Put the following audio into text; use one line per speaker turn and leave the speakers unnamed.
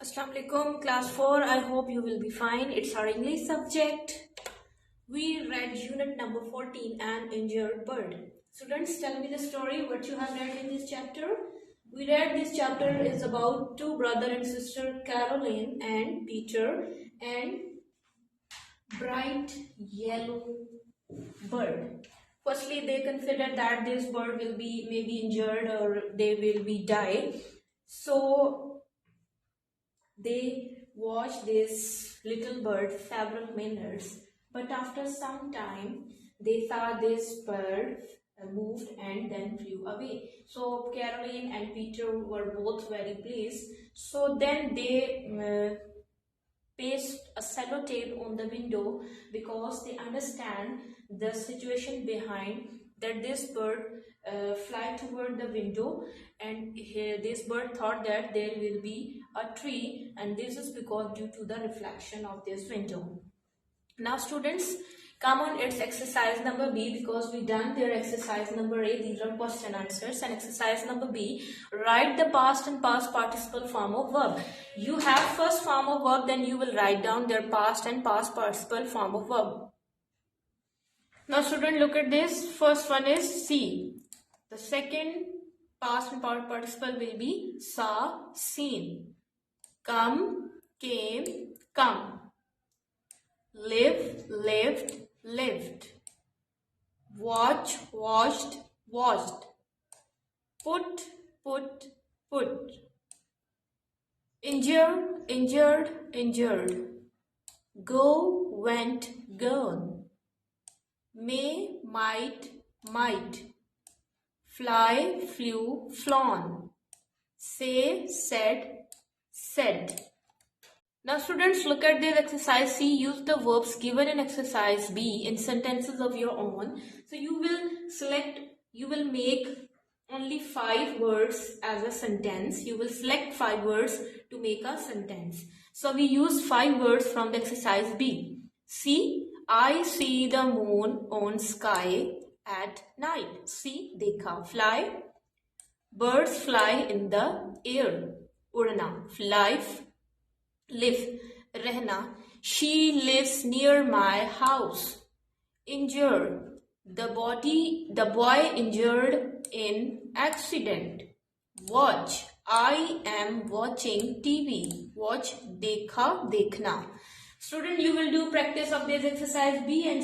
Assalamu alaikum, class 4. I hope you will be fine. It's our English subject. We read unit number 14, An Injured Bird. Students, tell me the story what you have read in this chapter. We read this chapter is about two brother and sister, Caroline and Peter, and bright yellow bird. Firstly, they considered that this bird will be maybe injured or they will be die. So they watched this little bird several minutes, but after some time they saw this bird moved and then flew away. So Caroline and Peter were both very pleased. So then they paste a sellotape on the window because they understand the situation behind that this bird fly toward the window, and this bird thought that there will be a tree, and this is because due to the reflection of this window. Now students, come on, it's exercise number B because we done their exercise number A. These are question answers. And exercise number B, write the past and past participle form of verb. You have first form of verb, then you will write down their past and past participle form of verb. Now student, look at this. First one is see. The second past and past participle will be saw, seen. Come, came, come. Live, lived, lived. Watch, watched, watched. Put, put, put. Injure, injured, injured. Go, went, gone. May, might, might. Fly, flew, flown. Say, said, said. Now students, look at this exercise C. Use the verbs given in exercise B in sentences of your own. So you will make only 5 words as a sentence. You will select 5 words to make a sentence. So we use 5 words from the exercise B. See, I see the moon on sky at night. See, dekha. Fly, birds fly in the air. Udna, fly. Live, rehna. She lives near my house. Injure, the boy injured in accident. Watch, I am watching TV. Watch, dekha, dekhna. Student, you will do practice of this exercise B and